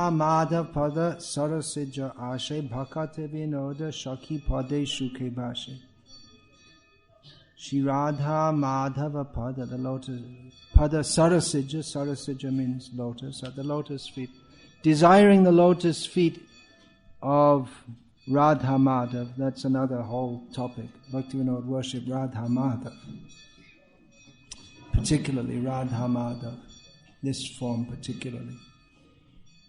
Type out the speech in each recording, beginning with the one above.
Madhav pada sarasija ashe Bhaktivinoda shaki pade shuke bhashe. Shri Radha Madhava pada, the lotus, pada sarasija means lotus, at the lotus feet. Desiring the lotus feet of Radha Madhav, that's another whole topic. Bhaktivinoda worship Radha Madhav, particularly Radha Madhav, this form particularly.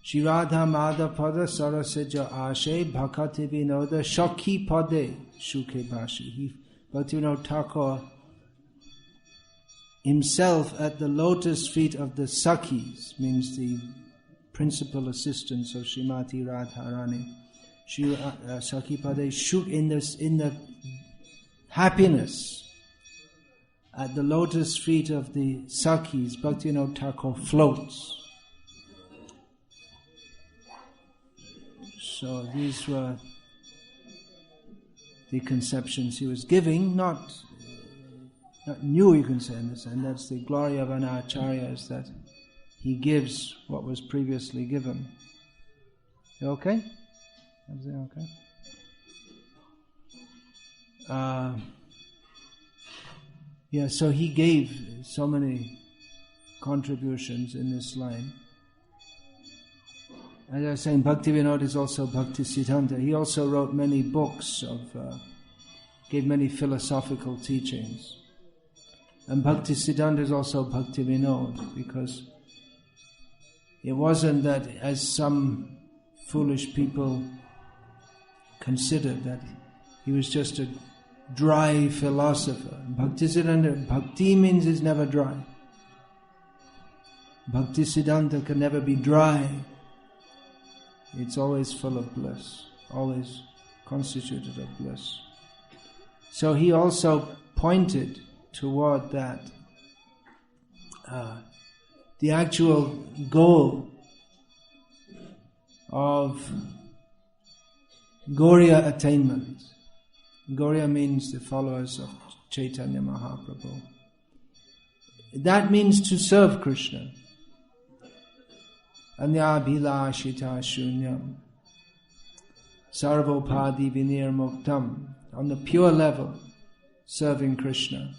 Shri Radha Madhav pada sarasija ashe Bhaktivinoda shaki pade shuke bhashi. Bhaktivinoda Thakur himself at the lotus feet of the Sakhis, means the principal assistants of Srimati Radharani. Sakhi Pade shook in the happiness at the lotus feet of the Sakhis, Bhaktivinoda Thakur floats. So these were the conceptions he was giving, not new, you can say, in this, and that's the glory of an Acharya, is that he gives what was previously given. You okay? Everything okay? So he gave so many contributions in this line. As I was saying, Bhaktivinoda is also Bhaktisiddhanta. He also wrote many books gave many philosophical teachings. And Bhaktisiddhanta is also Bhaktivinoda, because it wasn't that, as some foolish people considered, that he was just a dry philosopher. Bhaktisiddhanta, bhakti means it's never dry. Bhaktisiddhanta can never be dry. It's always full of bliss, always constituted of bliss. So he also pointed toward that. The actual goal of Gauriya attainment. Gauriya means the followers of Chaitanya Mahaprabhu. That means to serve Krishna. Anyabhilashita shunyam sarvopadi vinirmuktam, on the pure level, serving Krishna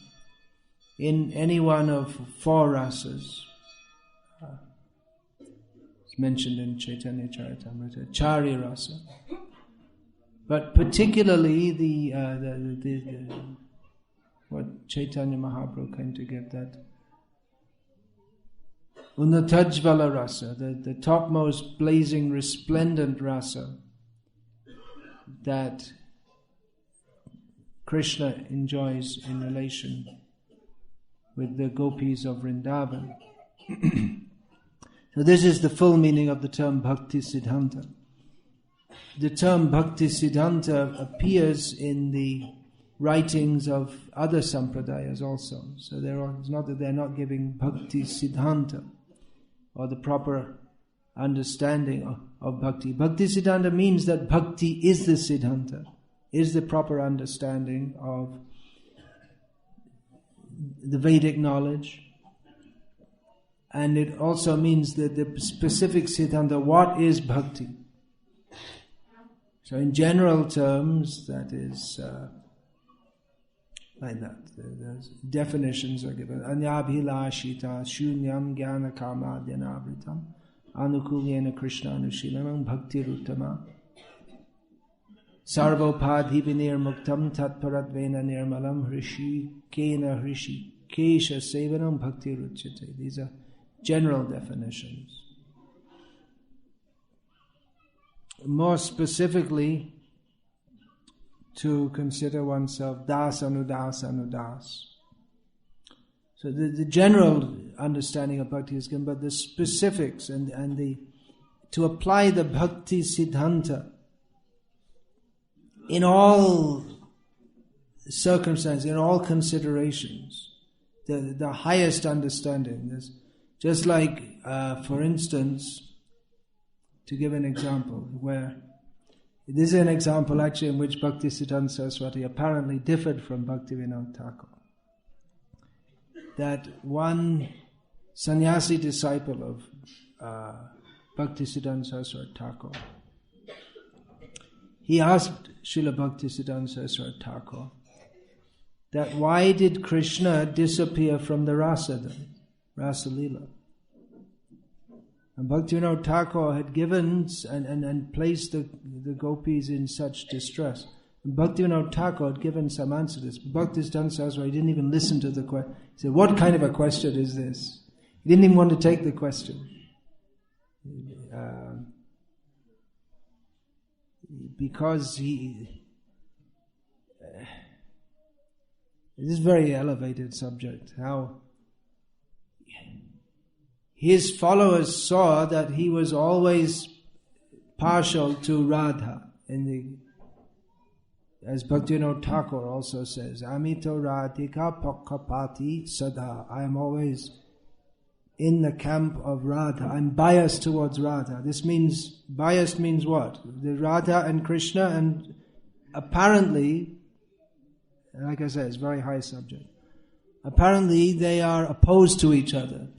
in any one of four rasas. It's mentioned in Chaitanya Charitamrita, Chari rasa. But particularly the what Chaitanya Mahaprabhu came to give, that Unatajvala rasa, the topmost blazing resplendent rasa that Krishna enjoys in relation with the gopis of Vrindavan. So this is the full meaning of the term Bhaktisiddhanta. The term Bhaktisiddhanta appears in the writings of other sampradayas also. So it's not that they're not giving Bhaktisiddhanta, or the proper understanding of bhakti. Bhaktisiddhanta means that bhakti is the siddhanta, is the proper understanding of the Vedic knowledge. And it also means that the specific siddhanta, what is bhakti? So in general terms, that is like that. There's definitions are given. Anyabhilashita shunyam jnana kama dhyanavritam anukulyena krishna anushilanam bhakti ruttama sarvopadhi vinirmuktam tatparatvena nirmalam hrishi kena hrishi kesha sevanam bhakti ruchyate. These are general definitions. More specifically, to consider oneself das anudas anudas. So the general understanding of bhakti is given, but the specifics and the to apply the Bhaktisiddhanta in all circumstances, in all considerations, the highest understanding. There's just like, for instance, to give an example, where this is an example actually in which Bhaktisiddhanta Saraswati apparently differed from Bhaktivinoda Thakur. That one sannyasi disciple of Bhaktisiddhanta Saraswati Thakur. He asked Srila Bhaktisiddhanta Saraswati Thakur that why did Krishna disappear from the Rasa Lila? And Bhaktivinoda Thakur had given and placed the gopis in such distress. And Bhaktivinoda Thakur had given some answer to this. Bhaktisiddhanta Saraswati didn't even listen to the question. He said, what kind of a question is this? He didn't even want to take the question. Because this is a very elevated subject, how his followers saw that he was always partial to Radha. As Bhaktivinoda Thakur also says, Amito Radhika Pakkapati Sada. I am always in the camp of Radha. I'm biased towards Radha. This means, biased means what? The Radha and Krishna, and apparently, like I said, it's a very high subject. Apparently they are opposed to each other.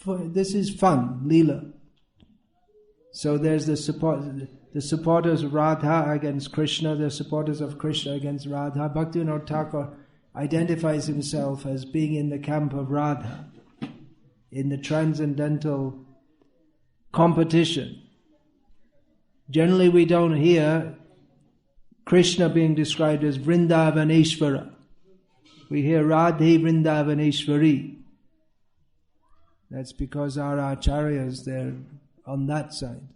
This is fun, Leela. So there's the supporters of Radha against Krishna, the supporters of Krishna against Radha. Bhaktivinoda Thakur identifies himself as being in the camp of Radha, in the transcendental competition. Generally we don't hear Krishna being described as Vrindavaneshvara. We hear Radhe Vrindavaneshvari. That's because our acharyas, they're on that side.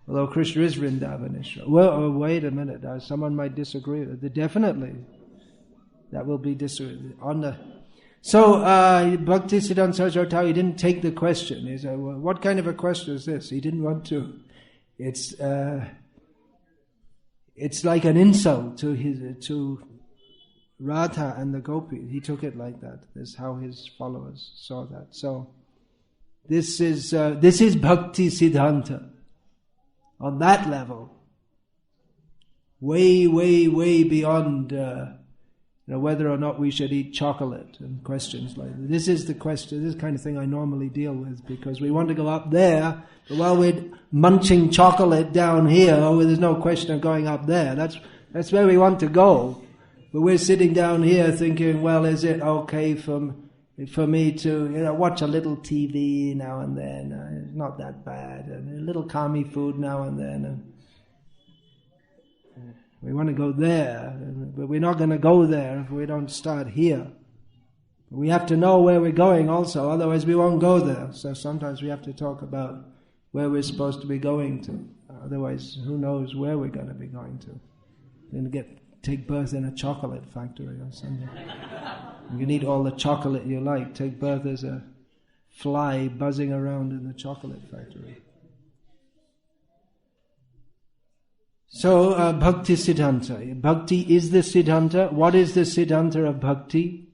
Although Krishna is Vrindavaneshwara. Well, wait a minute. Someone might disagree. Definitely. That will be disagreed on the. So Bhaktisiddhanta Saraswati Thakur, he didn't take the question. He said, well, what kind of a question is this? He didn't want to. It's like an insult to Radha and the gopis. He took it like that. That's how his followers saw that. So this is Bhaktisiddhanta. On that level, way, way, way beyond whether or not we should eat chocolate and questions like that. This is the question. This is the kind of thing I normally deal with because we want to go up there, but while we're munching chocolate down here, there's no question of going up there. That's where we want to go. But we're sitting down here thinking, well, is it okay for me to watch a little TV now and then? It's not that bad. And a little kami food now and then. We want to go there, but we're not going to go there if we don't start here. We have to know where we're going also, otherwise we won't go there. So sometimes we have to talk about where we're supposed to be going to. Otherwise, who knows where we're going to be going to. We're going to take birth in a chocolate factory or something. You can eat all the chocolate you like. Take birth as a fly buzzing around in the chocolate factory. So, Bhaktisiddhanta. Bhakti is the Siddhanta. What is the Siddhanta of Bhakti?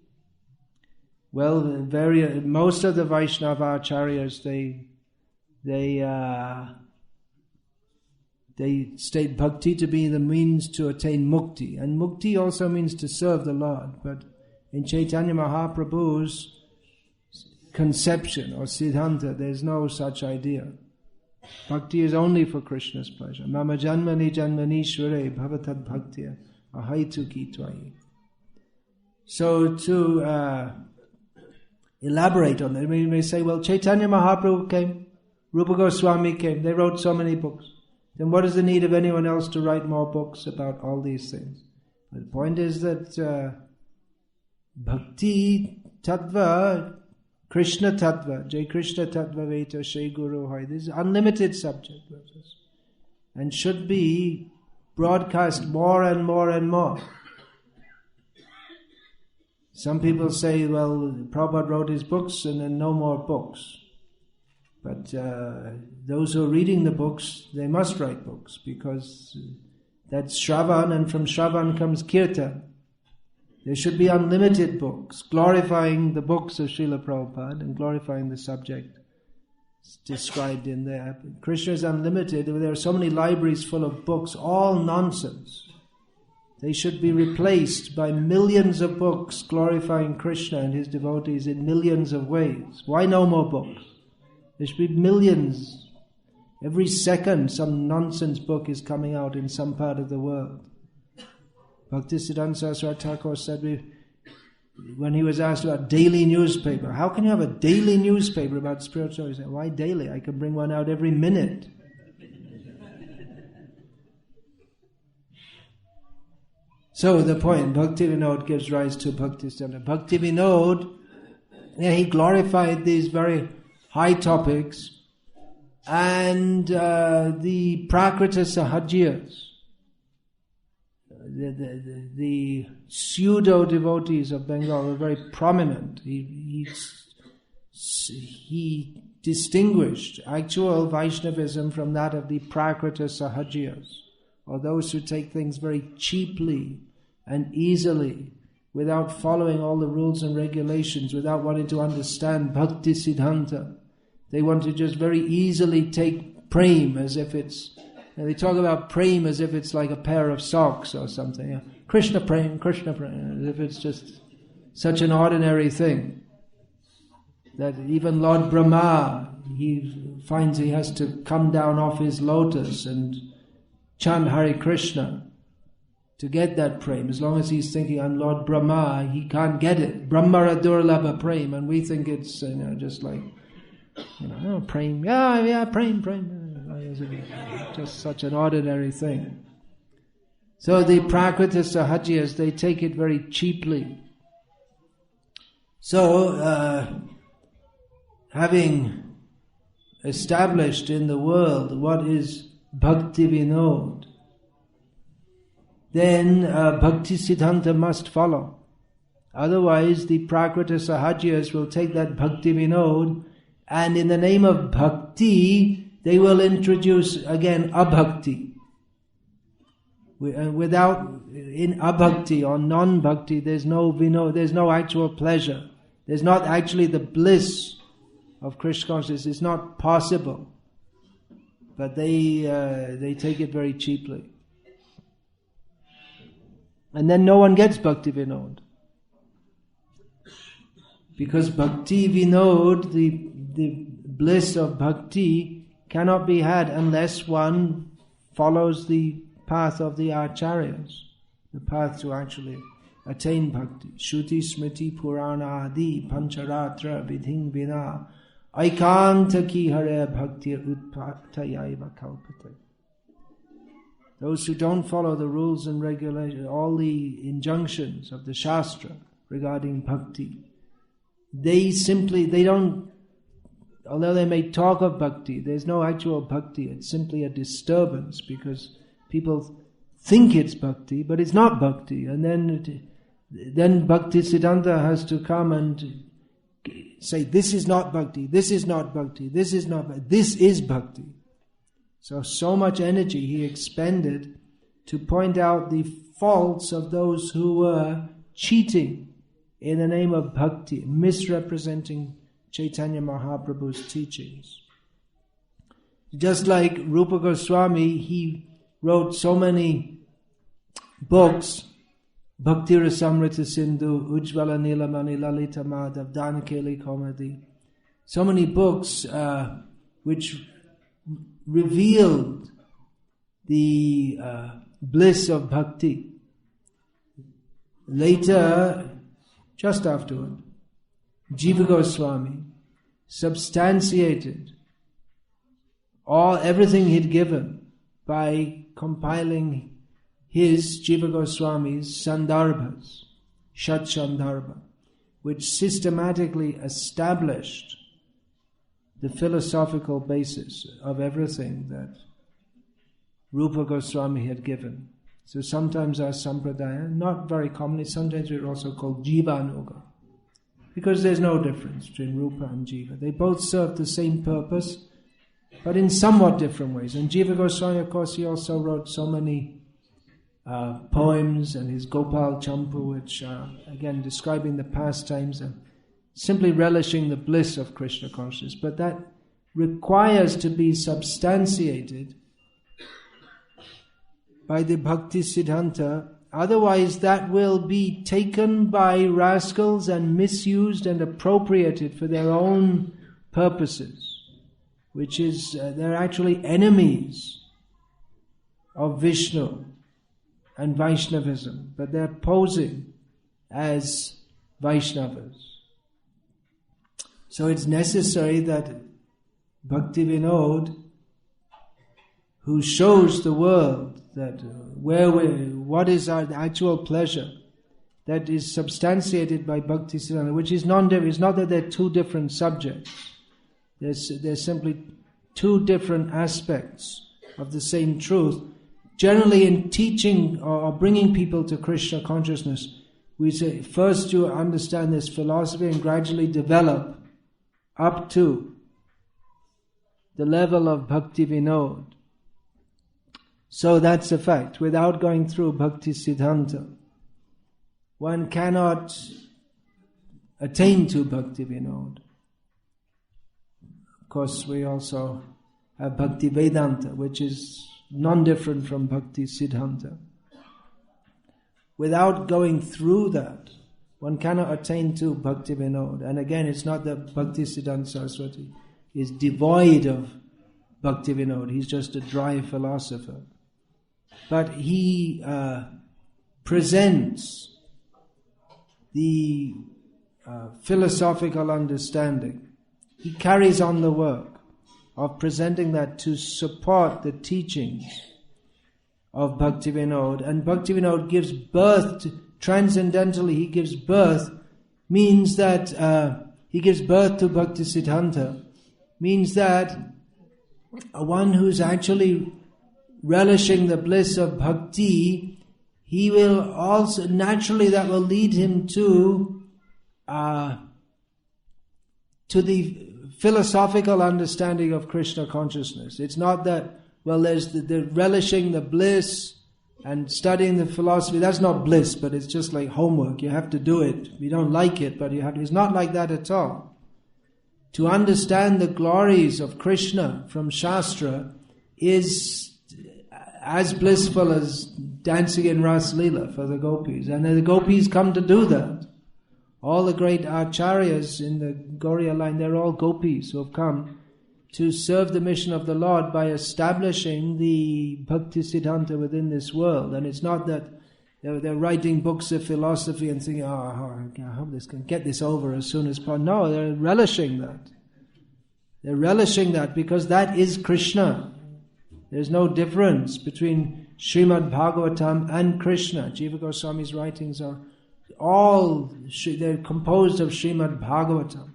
Well, most of the Vaishnava acharyas, they state Bhakti to be the means to attain mukti. And mukti also means to serve the Lord. But in Chaitanya Mahaprabhu's conception or Siddhanta, there's no such idea. Bhakti is only for Krishna's pleasure. Mama janmani janmanishvare bhavatad bhaktya ahaituki tvai. So to elaborate on that, we may say, well, Chaitanya Mahaprabhu came, Rupa Goswami came, they wrote so many books. Then what is the need of anyone else to write more books about all these things? But the point is that Bhakti Tattva, Krishna Tattva, Jai Krishna Tattva Veta Shri Guru Hai. This is an unlimited subject and should be broadcast more and more and more. Some people say, well, Prabhupada wrote his books and then no more books. But those who are reading the books, they must write books because that's Shravan, and from Shravan comes Kirtan. There should be unlimited books, glorifying the books of Srila Prabhupada and glorifying the subject described in there. Krishna is unlimited. There are so many libraries full of books, all nonsense. They should be replaced by millions of books glorifying Krishna and his devotees in millions of ways. Why no more books? There should be millions. Every second some nonsense book is coming out in some part of the world. Bhaktisiddhanta Saraswati Thakur said, when he was asked about daily newspaper, how can you have a daily newspaper about spirituality? He said, why daily? I can bring one out every minute. So the point, Bhaktivinoda gives rise to Bhaktisiddhanta. Bhaktivinoda, he glorified these very high topics, and the Prakrita Sahajiyas, the pseudo-devotees of Bengal were very prominent. He distinguished actual Vaishnavism from that of the Prakrita Sahajiyas, or those who take things very cheaply and easily, without following all the rules and regulations, without wanting to understand Bhaktisiddhanta. They want to just very easily take prem as if it's, they talk about prem as if it's like a pair of socks or something. Krishna prem, as if it's just such an ordinary thing. That even Lord Brahma, he finds he has to come down off his lotus and chant Hare Krishna to get that prem. As long as he's thinking, I'm Lord Brahma, he can't get it. Brahmara Durlabha prem, and we think it's just like, prem, prem. Just such an ordinary thing. So the Prakrita Sahajiyas, they take it very cheaply. So, having established in the world what is Bhaktivinoda, then Bhaktisiddhanta must follow. Otherwise, the Prakrita Sahajiyas will take that Bhaktivinoda, and in the name of Bhakti, they will introduce again Abhakti. Without, in Abhakti or non-Bhakti, there's no actual pleasure. There's not actually the bliss of Krishna consciousness. It's not possible. But they take it very cheaply. And then no one gets Bhaktivinoda. Because Bhaktivinoda, the bliss of bhakti, cannot be had unless one follows the path of the acharyas, the path to actually attain bhakti. Shruti smriti purana adi pancharatra vidhing vina aikanta ki hare bhakti utpatayaiva kalpate. Those who don't follow the rules and regulations, all the injunctions of the Shastra regarding bhakti, they don't, although they may talk of bhakti, there's no actual bhakti. It's simply a disturbance because people think it's bhakti, but it's not bhakti. And then Bhaktisiddhanta has to come and say, this is not bhakti, this is not bhakti, this is not bhakti, this is bhakti. So much energy he expended to point out the faults of those who were cheating in the name of bhakti, misrepresenting Chaitanya Mahaprabhu's teachings. Just like Rupa Goswami, he wrote so many books, Bhakti Rasamrita Sindhu, Ujjvala Nilamani Lalita Madhav, Danakeli Komadi, so many books which revealed the bliss of bhakti. Later, just afterward, Jiva Goswami substantiated everything he'd given by compiling his, Jiva Goswami's, Sandarbhas, Shat Sandarbha, which systematically established the philosophical basis of everything that Rupa Goswami had given. So sometimes our sampradaya, not very commonly, sometimes we're also called Jivanuga, because there's no difference between Rupa and Jiva. They both serve the same purpose, but in somewhat different ways. And Jiva Goswami, of course, he also wrote so many poems, and his Gopal Champu, which are, again, describing the pastimes and simply relishing the bliss of Krishna consciousness. But that requires to be substantiated by the Bhaktisiddhanta otherwise that will be taken by rascals and misused and appropriated for their own purposes, which is, they're actually enemies of Vishnu and Vaishnavism, but they're posing as Vaishnavas. So it's necessary that Bhaktivinoda, who shows the world that what is our actual pleasure, that is substantiated by Bhaktisiddhanta, which is non-different. It's not that they're two different subjects. There's simply two different aspects of the same truth. Generally, in teaching or bringing people to Krishna consciousness, we say first you understand this philosophy and gradually develop up to the level of Bhaktivinoda. So that's a fact. Without going through Bhaktisiddhanta, one cannot attain to Bhaktivinoda. Of course, we also have Bhaktivedanta, which is non-different from Bhaktisiddhanta. Without going through that, one cannot attain to Bhaktivinoda. And again, it's not that Bhaktisiddhanta Saraswati is devoid of Bhaktivinoda. He's just a dry philosopher. But he presents the philosophical understanding. He carries on the work of presenting that to support the teachings of Bhaktivinoda. And Bhaktivinoda gives birth to, transcendentally he gives birth, means that he gives birth to Bhaktisiddhanta, means that one who's actually relishing the bliss of bhakti, he will also, naturally that will lead him to the philosophical understanding of Krishna consciousness. It's not that, well, there's the relishing the bliss and studying the philosophy. That's not bliss, but it's just like homework. You have to do it. You don't like it, but you have to. It's not like that at all. To understand the glories of Krishna from Shastra is as blissful as dancing in Ras Leela for the gopis. And the gopis come to do that. All the great acharyas in the Gauriya line, they're all gopis who have come to serve the mission of the Lord by establishing the Bhaktisiddhanta within this world. And it's not that they're writing books of philosophy and thinking, I hope this can get this over as soon as possible. No, they're relishing that. They're relishing that because that is Krishna. There's no difference between Srimad Bhagavatam and Krishna. Jiva Goswami's writings are they're composed of Srimad Bhagavatam.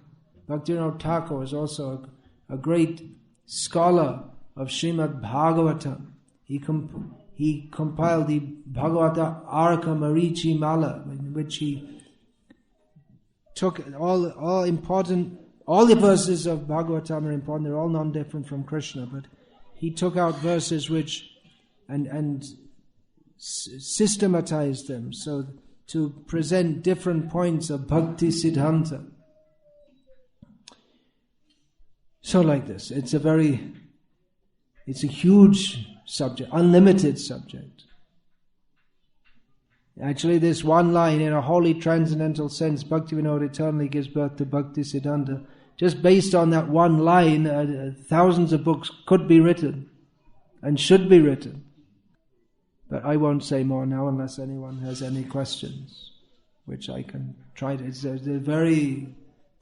Bhaktivinoda Thakur is also a great scholar of Srimad Bhagavatam. He compiled the Bhagavata Arka Marichi Mala, in which he took all the verses of Bhagavatam are important. They're all non-different from Krishna, but he took out verses which and systematized them so to present different points of Bhaktisiddhanta. So like this, it's a huge subject, unlimited subject. Actually, this one line, in a wholly transcendental sense, Bhaktivinoda eternally gives birth to Bhaktisiddhanta. Just based on that one line, thousands of books could be written and should be written. But I won't say more now unless anyone has any questions, which I can try to.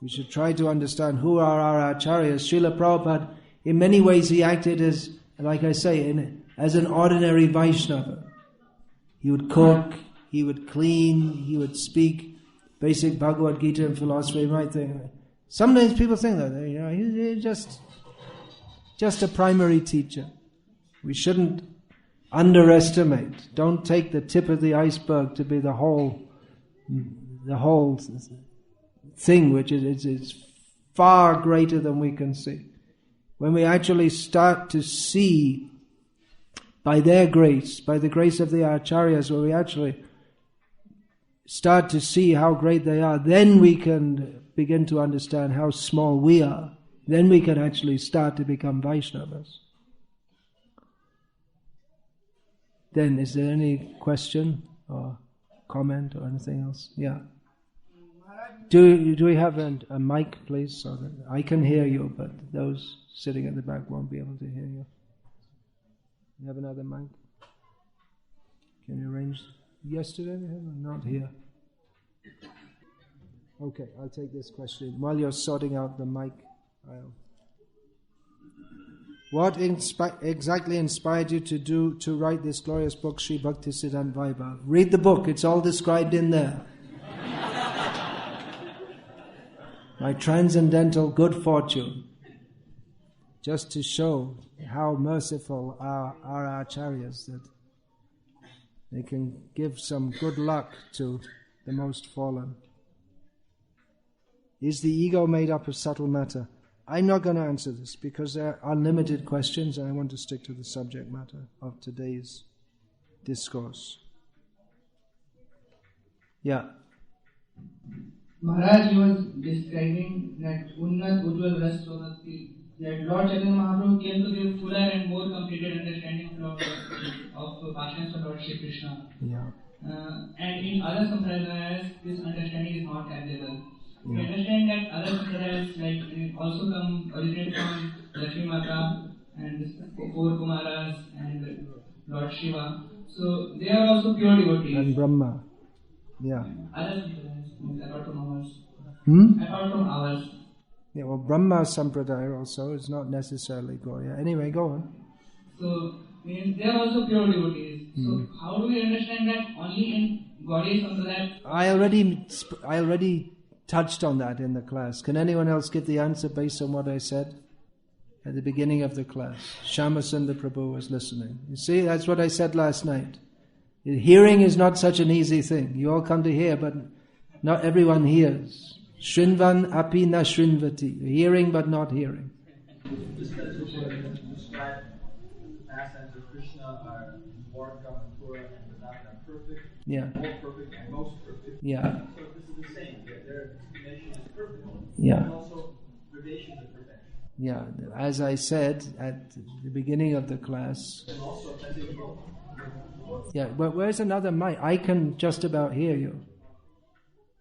We should try to understand who are our acharyas. Srila Prabhupada, in many ways, he acted as, like I say, as an ordinary Vaishnava. He would cook, he would clean, he would speak basic Bhagavad Gita and philosophy. You might think, sometimes people think that, he's just a primary teacher. We shouldn't underestimate. Don't take the tip of the iceberg to be the whole thing, which is far greater than we can see. When we actually start to see by their grace, by the grace of the acharyas, where we actually start to see how great they are, then we can begin to understand how small we are. Then we can actually start to become Vaishnavas. Then, is there any question or comment or anything else? Yeah. Do we have a mic, please, so that I can hear you, but those sitting at the back won't be able to hear you. You have another mic? Can you arrange? Yesterday we had one, not here. Okay, I'll take this question. While you're sorting out the mic, what exactly inspired you to write this glorious book, Sri Bhaktisiddhanta Vaibhav? Read the book, it's all described in there. My transcendental good fortune, just to show how merciful are our acharyas, that they can give some good luck to the most fallen. Is the ego made up of subtle matter? I'm not going to answer this because there are unlimited questions and I want to stick to the subject matter of today's discourse. Yeah. Maharaj was describing that Unnat Ujjwal Ras Sonati, that Lord Chaitanya Mahaprabhu came to give fuller and more completed understanding of Bhashyams of Lord Shri Krishna. Yeah. And in other sampradayas, this understanding is not available. Yeah. We understand that other sampradayas also originate from Lakshmi Mata and four Kumaras and Lord Shiva. So they are also pure devotees. And Brahma. Yeah. Other sampradayas, apart from ours. Apart from ours. Yeah, well, Brahma Sampradaya also is not necessarily Gauriya. Anyway, go on. So, they are also pure devotees. So, how do we understand that only in Gaudiya Sampradaya? I already touched on that in the class. Can anyone else give the answer based on what I said at the beginning of the class? Shyamasundar Prabhu was listening. You see, that's what I said last night. Hearing is not such an easy thing. You all come to hear, but not everyone hears. Shrinvan api na shrinvati. Hearing but not hearing. Just that describe pastimes of Krishna are more Mathura and Vrindavan are perfect, Yeah. more perfect and most perfect. Yeah. So this is the same. Their explanation is perfect. Yeah. And also gradations of perfection. Yeah. As I said at the beginning of the class. And also Yeah, but where's another mic? I can just about hear you.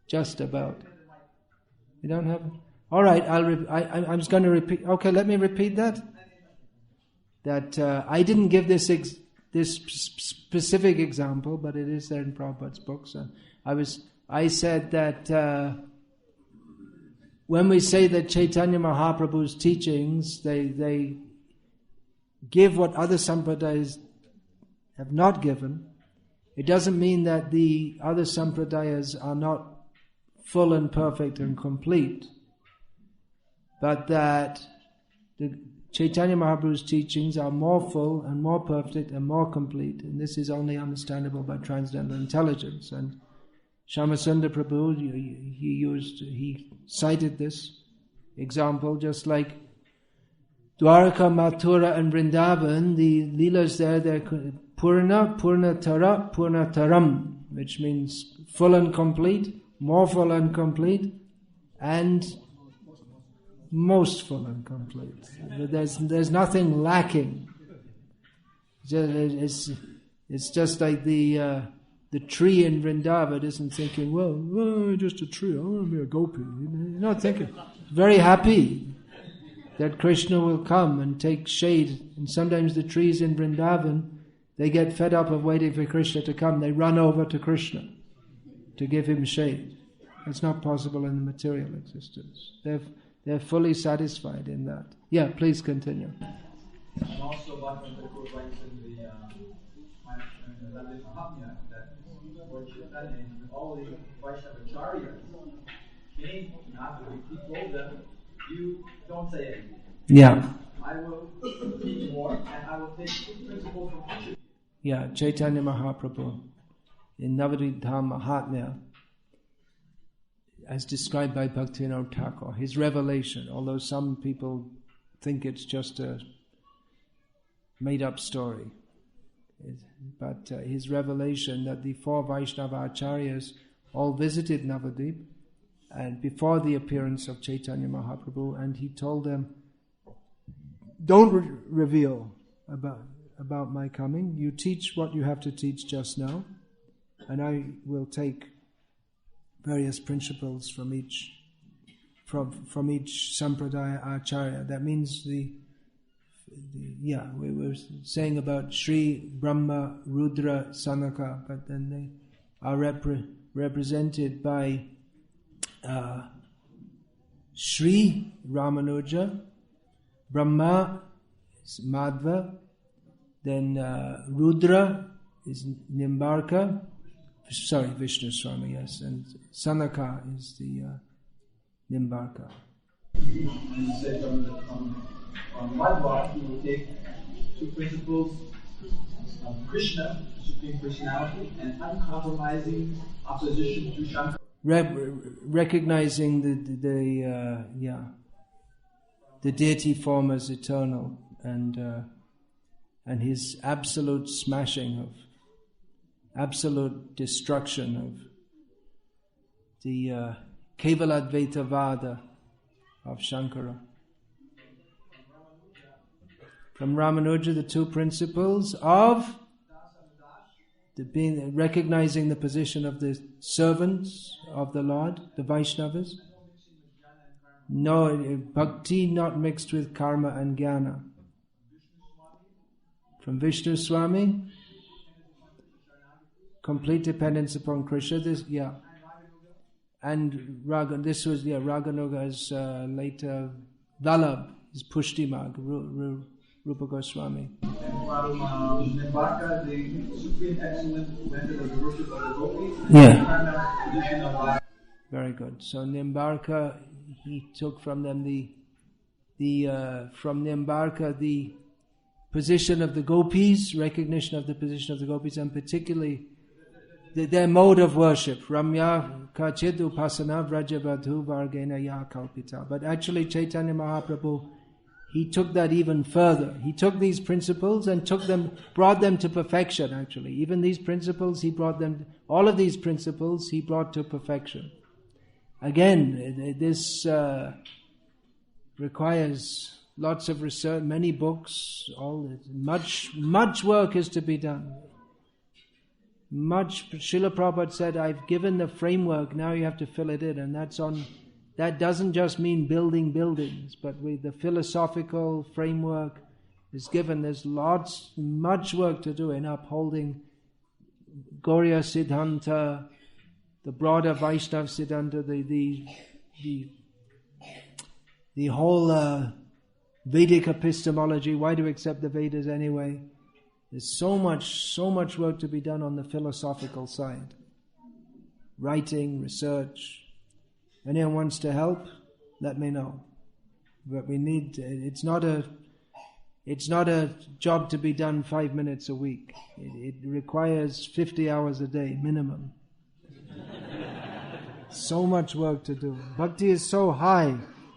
Just about. You don't have it? All right, I'm just going to repeat. Okay, let me repeat that. That I didn't give this specific example, but it is there in Prabhupada's books. I said that when we say that Chaitanya Mahaprabhu's teachings, they give what other sampradayas have not given, it doesn't mean that the other sampradayas are not full and perfect and complete, but that the Chaitanya Mahaprabhu's teachings are more full and more perfect and more complete, and this is only understandable by transcendental intelligence. And Shyamasundar Prabhu, he cited this example, just like Dwaraka, Mathura and Vrindavan, the leelas there, they're Purna, Purnatara, Purnataram, which means full and complete, more full and complete, and most full and complete. There's nothing lacking. It's just like the tree in Vrindavan isn't thinking, well, just a tree, I want to be a gopi. You're not thinking. Very happy that Krishna will come and take shade. And sometimes the trees in Vrindavan, they get fed up of waiting for Krishna to come. They run over to Krishna to give him shade. It's not possible in the material existence. They're fully satisfied in that. Yeah, please continue. And also Bhaktivinoda writes in the Mahamya that Lord Chaitanya and all the Vaishnavacharyas came to Navadvip. He told them, you don't say anything. Yeah. I will teach more and I will take principles from each of you. Yeah, Chaitanya Mahaprabhu in Navadvip Dham Mahatmya, as described by Bhaktivinoda Thakur, his revelation, although some people think it's just a made-up story, but his revelation that the four Vaishnava Acharyas all visited Navadvip and before the appearance of Chaitanya Mahaprabhu, and he told them, don't reveal about my coming. You teach what you have to teach just now, and I will take various principles from each sampradaya acharya. That means we were saying about Sri, Brahma, Rudra, Sanaka, but then they are represented by Sri Ramanuja, Brahma is Madhva, then Rudra is Nimbarka, Vishnu Swami, yes, and Sanaka is the Nimbarka. And you said from Madhva, he will take two principles of Krishna, Supreme Personality, and uncompromising opposition to Shankara. Recognizing the deity form as eternal, and his absolute smashing of, absolute destruction of the Kevaladvaita Vada of Shankara. From Ramanuja, the two principles of recognizing the position of the servants of the Lord, the Vaishnavas. No, bhakti not mixed with karma and jnana. From Vishnu Swami, complete dependence upon Krishna. And Raganuga's later Vallabh is Pushtimag, Rupa Goswami. And from Nimbarka, the supreme excellent method of the worship of the gopis. Yeah. Tradition of Very good. So Nimbarka, he took from them from Nimbarka the position of the gopis, recognition of the position of the gopis, and particularly their mode of worship. Ramya kachid upasana vrajabadhu vargena ya kalpita. But actually Chaitanya Mahaprabhu, he took that even further. He took these principles and brought them to perfection actually. Even these principles, all of these principles he brought to perfection. Again, this requires lots of research, many books, much work is to be done. Srila Prabhupada said, I've given the framework, now you have to fill it in, and that doesn't just mean building buildings, but the philosophical framework is given. There's much work to do in upholding Gauriya Siddhanta, the broader Vaishnava Siddhanta, the whole Vedic epistemology. Why do we accept the Vedas anyway? There's so much work to be done on the philosophical side. Writing, research. Anyone wants to help? Let me know. But it's not a job to be done 5 minutes a week. It requires 50 hours a day minimum. So much work to do. Bhakti is so high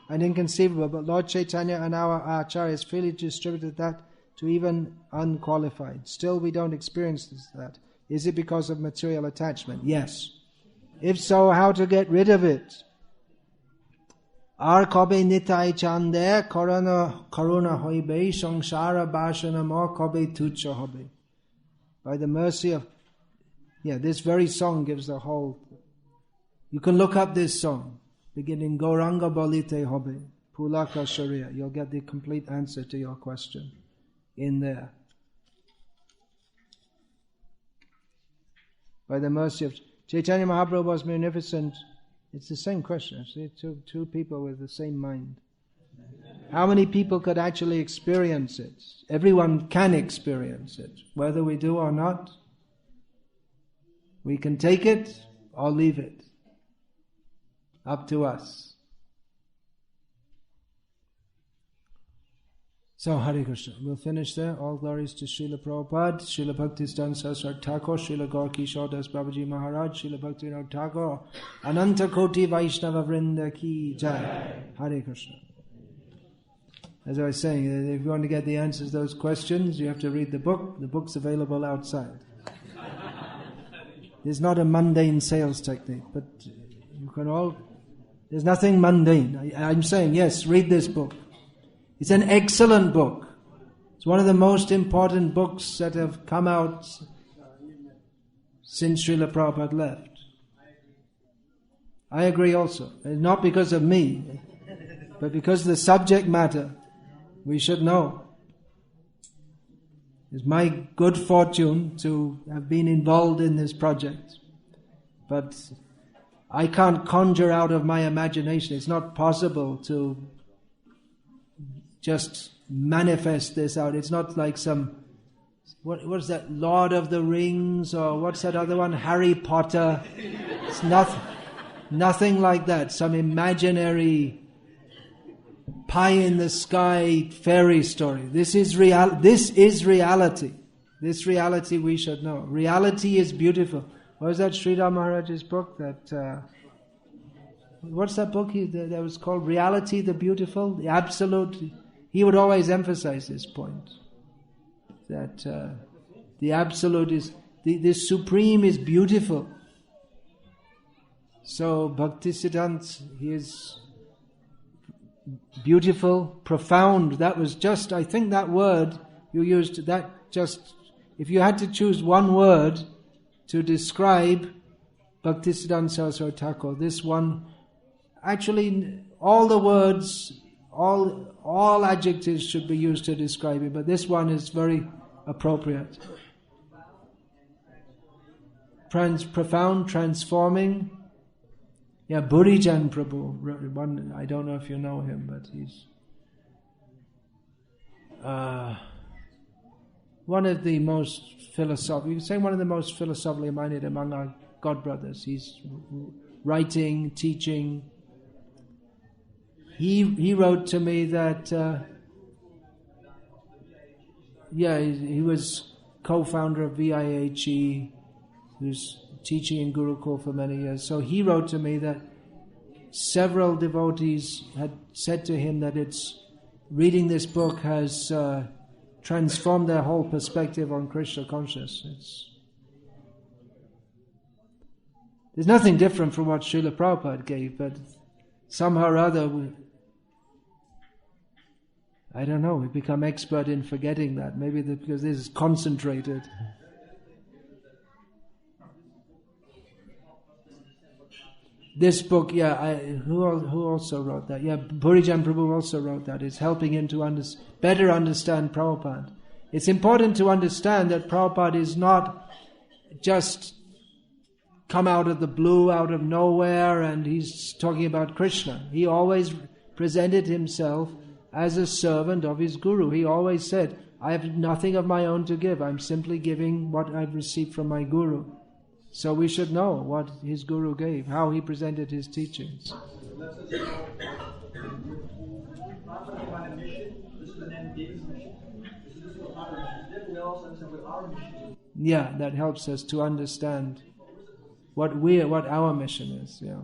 and inconceivable, but Lord Chaitanya and our acharyas freely distributed that to even unqualified. Still we don't experience that. Is it because of material attachment? Yes. If so, how to get rid of it? Ar kobe nitai chande karuna hoibe samsara bashana mo kobe tucha hobe. By the mercy of... this very song gives the whole... You can look up this song, beginning Gauranga Balite Hobe, Pulaka Sharia. You'll get the complete answer to your question in there. By the mercy of Chaitanya Mahaprabhu was munificent. It's the same question. See, two people with the same mind. How many people could actually experience it? Everyone can experience it, whether we do or not. We can take it or leave it. Up to us. So, Hare Krishna. We'll finish there. All glories to Srila Prabhupada, Srila Bhaktisiddhanta Saraswati Thakur, Srila Gaur Kishore Das Babaji Maharaj, Srila Bhaktivinoda Thakur, Ananta Koti Vaishnava Vrinda Ki Jai. Hare Krishna. As I was saying, if you want to get the answers to those questions, you have to read the book. The book's available outside. There's not a mundane sales technique, but you can all... There's nothing mundane. I'm saying, yes, read this book. It's an excellent book. It's one of the most important books that have come out since Srila Prabhupada left. I agree also. Not because of me, but because of the subject matter, we should know. It's my good fortune to have been involved in this project. But I can't conjure out of my imagination. It's not possible to just manifest this out. It's not like some, what is that, Lord of the Rings, or what's that other one, Harry Potter. It's nothing like that. Some imaginary pie in the sky fairy story. This is reality. This reality we should know. Reality is beautiful. What was that Sridhar Maharaj's book? What's that book that was called? Reality the Beautiful? The Absolute. He would always emphasize this point. That the Absolute is, the Supreme is beautiful. So Bhaktisiddhanta, he is beautiful, profound. That was just, I think that word you used, that just, if you had to choose one word to describe Bhaktisiddhanta Saraswati Thakur, this one, actually all the words, all adjectives should be used to describe it, but this one is very appropriate. Profound, transforming. Yeah, Burijan Prabhu, one, I don't know if you know him, but he's one of the most philosophical, you could say one of the most philosophically minded among our godbrothers. He's writing, teaching. He wrote to me that, he was co-founder of VIHE, who's teaching in Gurukul for many years. So he wrote to me that several devotees had said to him that reading this book has transformed their whole perspective on Krishna consciousness. There's nothing different from what Srila Prabhupada gave, but somehow or other, I don't know, we become expert in forgetting that. Maybe because this is concentrated. This book, who also wrote that? Yeah, Burijan Prabhu also wrote that. It's helping him to better understand Prabhupada. It's important to understand that Prabhupada is not just come out of the blue, out of nowhere, and he's talking about Krishna. He always presented himself as a servant of his Guru. He always said, I have nothing of my own to give. I'm simply giving what I've received from my Guru. So we should know what his Guru gave, how he presented his teachings. Yeah, that helps us to understand what our mission is. Yeah.